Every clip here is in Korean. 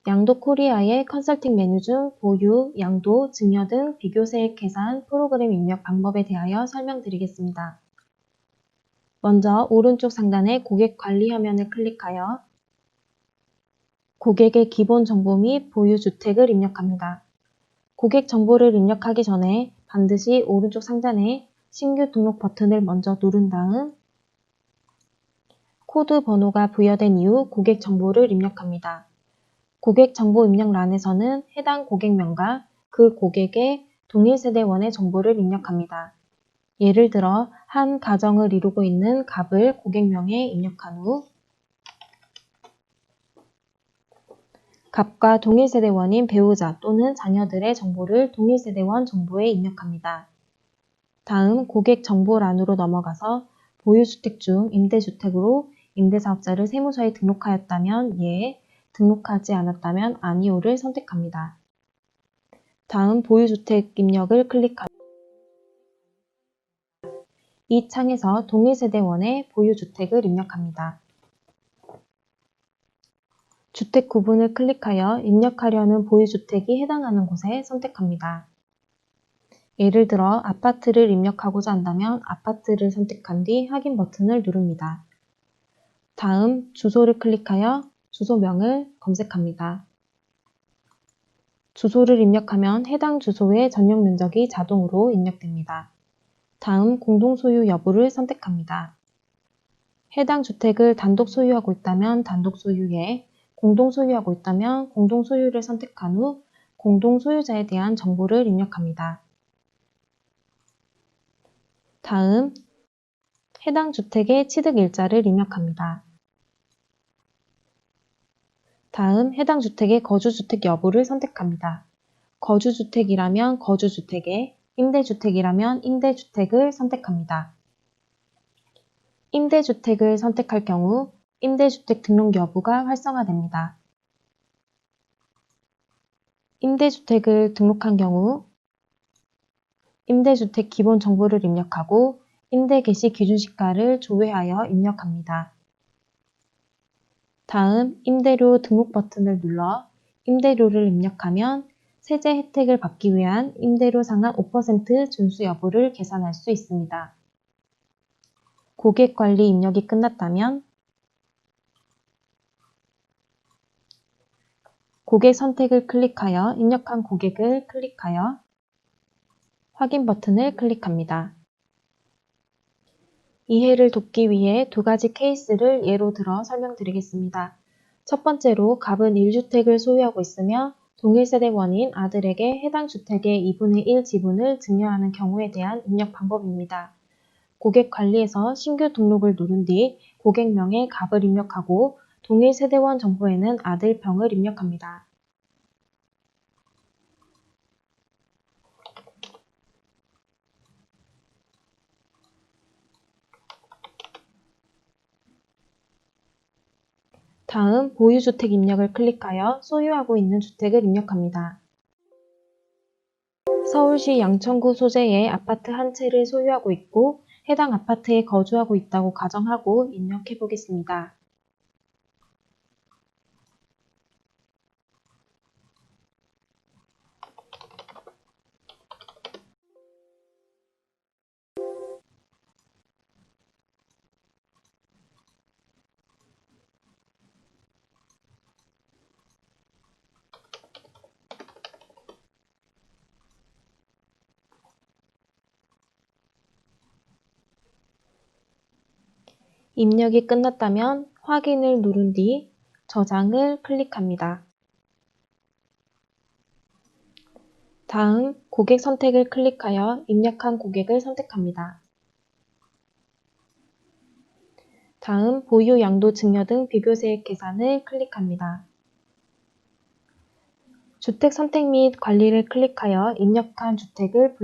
양도코리아의 컨설팅 메뉴 중 보유, 양도, 증여 등 비교세액 계산 프로그램 입력 방법에 대하여 설명드리겠습니다. 먼저 오른쪽 상단의 고객 관리 화면을 클릭하여 고객의 기본 정보 및 보유 주택을 입력합니다. 고객 정보를 입력하기 전에 반드시 오른쪽 상단에 신규 등록 버튼을 먼저 누른 다음 코드 번호가 부여된 이후 고객 정보를 입력합니다. 고객 정보 입력란에서는 해당 고객명과 그 고객의 동일세대원의 정보를 입력합니다. 예를 들어 한 가정을 이루고 있는 갑을 고객명에 입력한 후 갑과 동일세대원인 배우자 또는 자녀들의 정보를 동일세대원 정보에 입력합니다. 다음 고객 정보란으로 넘어가서 보유주택 중 임대주택으로 임대사업자를 세무서에 등록하였다면 예, 등록하지 않았다면 아니오를 선택합니다. 다음 보유주택 입력을 클릭하여 이 창에서 동일세대원의 보유주택을 입력합니다. 주택 구분을 클릭하여 입력하려는 보유주택이 해당하는 곳에 선택합니다. 예를 들어 아파트를 입력하고자 한다면 아파트를 선택한 뒤 확인 버튼을 누릅니다. 다음 주소를 클릭하여 주소명을 검색합니다. 주소를 입력하면 해당 주소의 전용 면적이 자동으로 입력됩니다. 다음 공동소유 여부를 선택합니다. 해당 주택을 단독 소유하고 있다면 단독 소유에, 공동 소유하고 있다면 공동 소유를 선택한 후 공동 소유자에 대한 정보를 입력합니다. 다음 해당 주택의 취득일자를 입력합니다. 다음 해당 주택의 거주주택 여부를 선택합니다. 거주주택이라면 거주주택에, 임대주택이라면 임대주택을 선택합니다. 임대주택을 선택할 경우 임대주택 등록 여부가 활성화됩니다. 임대주택을 등록한 경우 임대주택 기본 정보를 입력하고 임대 개시 기준시가를 조회하여 입력합니다. 다음 임대료 등록 버튼을 눌러 임대료를 입력하면 세제 혜택을 받기 위한 임대료 상한 5% 준수 여부를 계산할 수 있습니다. 고객 관리 입력이 끝났다면 고객 선택을 클릭하여 입력한 고객을 클릭하여 확인 버튼을 클릭합니다. 이해를 돕기 위해 두 가지 케이스를 예로 들어 설명드리겠습니다. 첫 번째로 갑은 1주택을 소유하고 있으며 동일세대원인 아들에게 해당 주택의 2분의 1 지분을 증여하는 경우에 대한 입력 방법입니다. 고객 관리에서 신규 등록을 누른 뒤 고객명에 갑을 입력하고 동일세대원 정보에는 아들 병을 입력합니다. 다음 보유주택 입력을 클릭하여 소유하고 있는 주택을 입력합니다. 서울시 양천구 소재의 아파트 한 채를 소유하고 있고 해당 아파트에 거주하고 있다고 가정하고 입력해 보겠습니다. 입력이 끝났다면 확인을 누른 뒤 저장을 클릭합니다. 다음 고객 선택을 클릭하여 입력한 고객을 선택합니다. 다음 보유 양도 증여 등 비교세액 계산을 클릭합니다. 주택 선택 및 관리를 클릭하여 입력한 주택을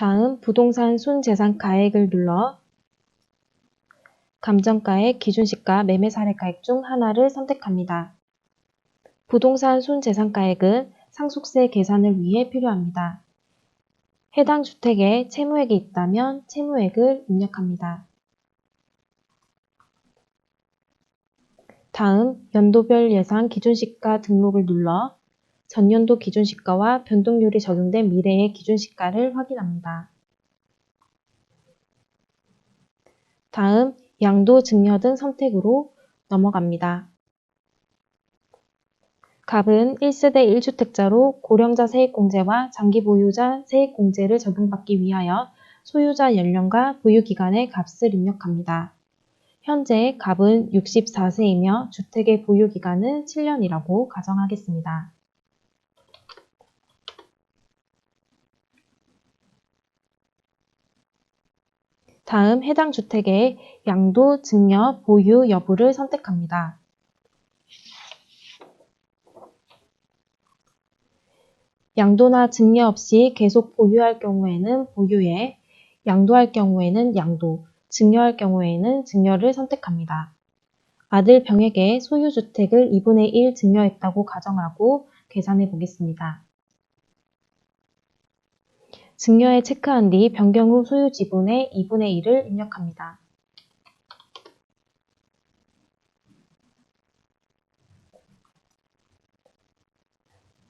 다음 부동산 순재산가액을 눌러 감정가액, 기준시가, 매매사례가액 중 하나를 선택합니다. 부동산 순재산가액은 상속세 계산을 위해 필요합니다. 해당 주택에 채무액이 있다면 채무액을 입력합니다. 다음 연도별 예상 기준시가 등록을 눌러 전년도 기준시가와 변동률이 적용된 미래의 기준시가를 확인합니다. 다음 양도, 증여 등 선택으로 넘어갑니다. 갑은 1세대 1주택자로 고령자 세액공제와 장기보유자 세액공제를 적용받기 위하여 소유자 연령과 보유기간의 값을 입력합니다. 현재 갑은 64세이며 주택의 보유기간은 7년이라고 가정하겠습니다. 다음 해당 주택의 양도, 증여, 보유 여부를 선택합니다. 양도나 증여 없이 계속 보유할 경우에는 보유에, 양도할 경우에는 양도, 증여할 경우에는 증여를 선택합니다. 아들 병에게 소유주택을 2분의 1 증여했다고 가정하고 계산해 보겠습니다. 증여에 체크한 뒤 변경 후 소유 지분의 2분의 1을 입력합니다.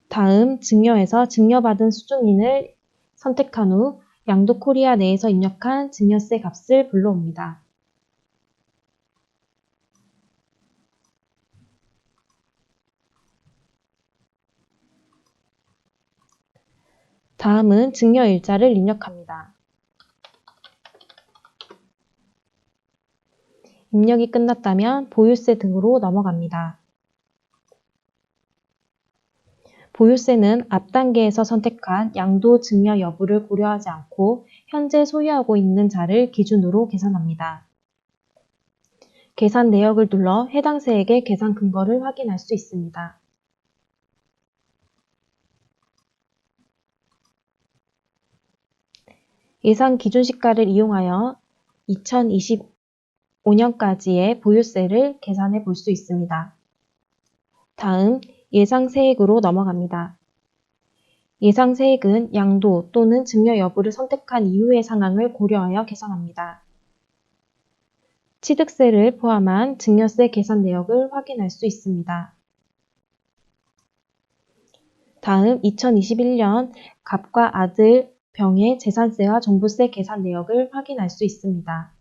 다음 증여에서 증여받은 수중인을 선택한 후 양도코리아 내에서 입력한 증여세 값을 불러옵니다. 다음은 증여일자를 입력합니다. 입력이 끝났다면 보유세 등으로 넘어갑니다. 보유세는 앞 단계에서 선택한 양도, 증여 여부를 고려하지 않고 현재 소유하고 있는 자를 기준으로 계산합니다. 계산 내역을 눌러 해당 세액의 계산 근거를 확인할 수 있습니다. 예상 기준시가를 이용하여 2025년까지의 보유세를 계산해 볼 수 있습니다. 다음 예상 세액으로 넘어갑니다. 예상 세액은 양도 또는 증여 여부를 선택한 이후의 상황을 고려하여 계산합니다. 취득세를 포함한 증여세 계산 내역을 확인할 수 있습니다. 다음 2021년 갑과 아들 병의 재산세와 종부세 계산 내역을 확인할 수 있습니다.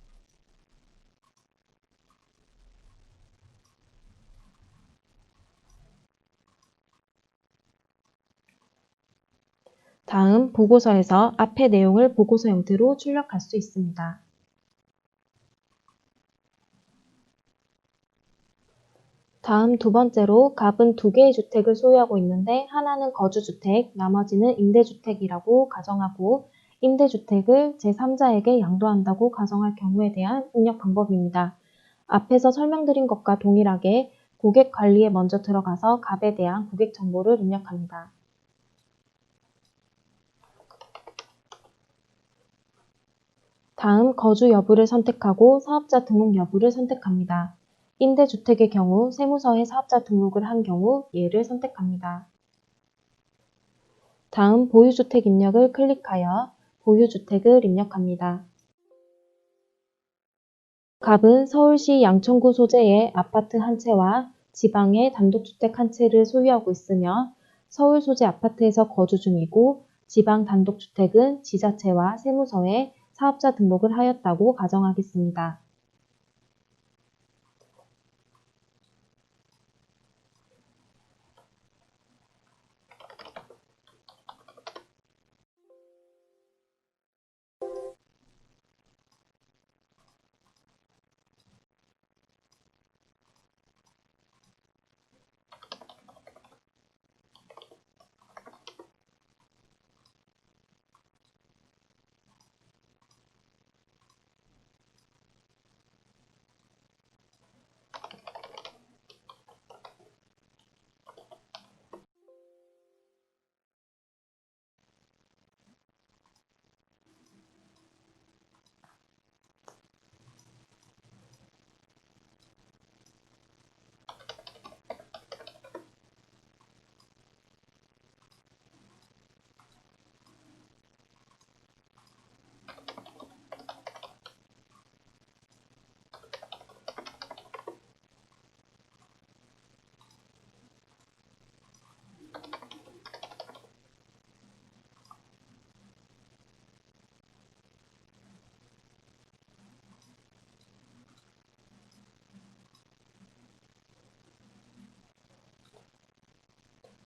다음 보고서에서 앞의 내용을 보고서 형태로 출력할 수 있습니다. 다음 두 번째로 갑은 두 개의 주택을 소유하고 있는데 하나는 거주주택, 나머지는 임대주택이라고 가정하고 임대주택을 제3자에게 양도한다고 가정할 경우에 대한 입력 방법입니다. 앞에서 설명드린 것과 동일하게 고객 관리에 먼저 들어가서 갑에 대한 고객 정보를 입력합니다. 다음 거주 여부를 선택하고 사업자 등록 여부를 선택합니다. 임대주택의 경우 세무서에 사업자 등록을 한 경우 예를 선택합니다. 다음 보유주택 입력을 클릭하여 보유주택을 입력합니다. 갑은 서울시 양천구 소재의 아파트 한 채와 지방의 단독주택 한 채를 소유하고 있으며 서울 소재 아파트에서 거주 중이고 지방 단독주택은 지자체와 세무서에 사업자 등록을 하였다고 가정하겠습니다.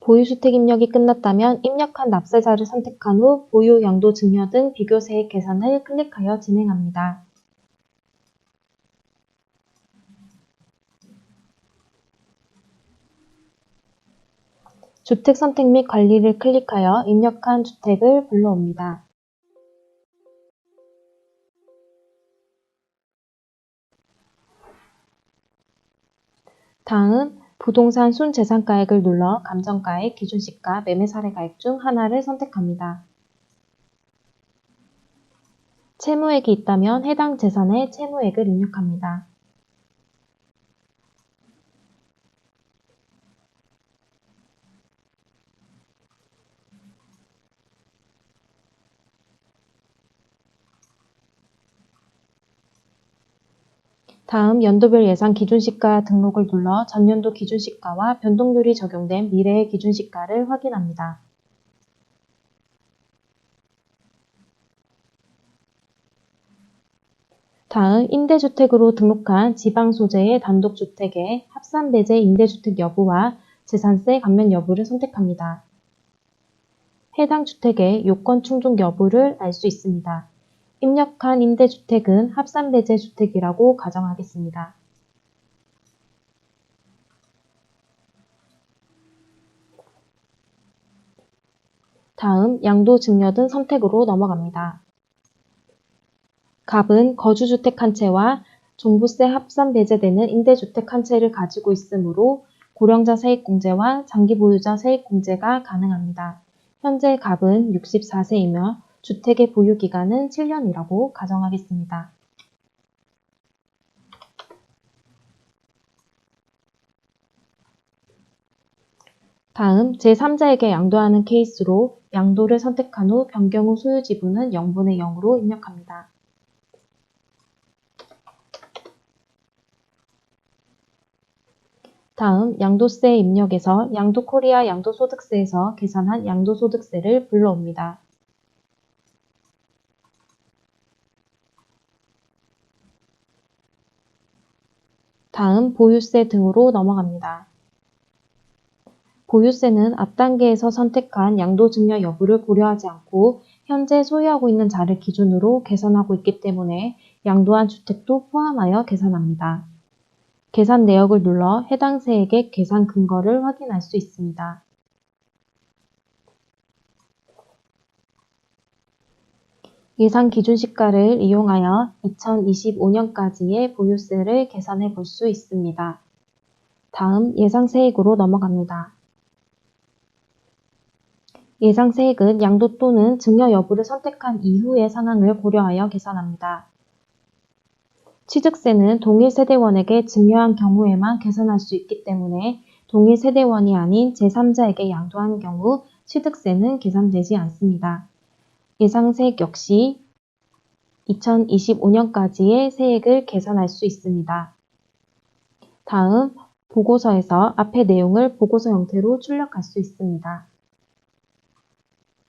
보유주택 입력이 끝났다면 입력한 납세자를 선택한 후 보유 양도 증여 등 비교세액 계산을 클릭하여 진행합니다. 주택 선택 및 관리를 클릭하여 입력한 주택을 불러옵니다. 다음 부동산 순재산가액을 눌러 감정가액, 기준시가, 매매사례가액 중 하나를 선택합니다. 채무액이 있다면 해당 재산의 채무액을 입력합니다. 다음 연도별 예상 기준시가 등록을 눌러 전년도 기준시가와 변동률이 적용된 미래의 기준시가를 확인합니다. 다음 임대주택으로 등록한 지방 소재의 단독주택의 합산배제 임대주택 여부와 재산세 감면 여부를 선택합니다. 해당 주택의 요건 충족 여부를 알 수 있습니다. 입력한 임대주택은 합산배제 주택이라고 가정하겠습니다. 다음 양도 증여 등 선택으로 넘어갑니다. 갑은 거주주택 한 채와 종부세 합산 배제되는 임대주택 한 채를 가지고 있으므로 고령자 세액공제와 장기보유자 세액공제가 가능합니다. 현재 갑은 64세이며 주택의 보유기간은 7년이라고 가정하겠습니다. 다음 제3자에게 양도하는 케이스로 양도를 선택한 후 변경 후 소유 지분은 0분의 0으로 입력합니다. 다음 양도세 입력에서 양도코리아 양도소득세에서 계산한 양도소득세를 불러옵니다. 다음 보유세 등으로 넘어갑니다. 보유세는 앞 단계에서 선택한 양도증여 여부를 고려하지 않고 현재 소유하고 있는 자를 기준으로 계산하고 있기 때문에 양도한 주택도 포함하여 계산합니다. 계산 내역을 눌러 해당 세액의 계산 근거를 확인할 수 있습니다. 예상 기준시가를 이용하여 2025년까지의 보유세를 계산해 볼 수 있습니다. 다음 예상세액으로 넘어갑니다. 예상세액은 양도 또는 증여 여부를 선택한 이후의 상황을 고려하여 계산합니다. 취득세는 동일 세대원에게 증여한 경우에만 계산할 수 있기 때문에 동일 세대원이 아닌 제3자에게 양도한 경우 취득세는 계산되지 않습니다. 예상세액 역시 2025년까지의 세액을 계산할 수 있습니다. 다음 보고서에서 앞의 내용을 보고서 형태로 출력할 수 있습니다.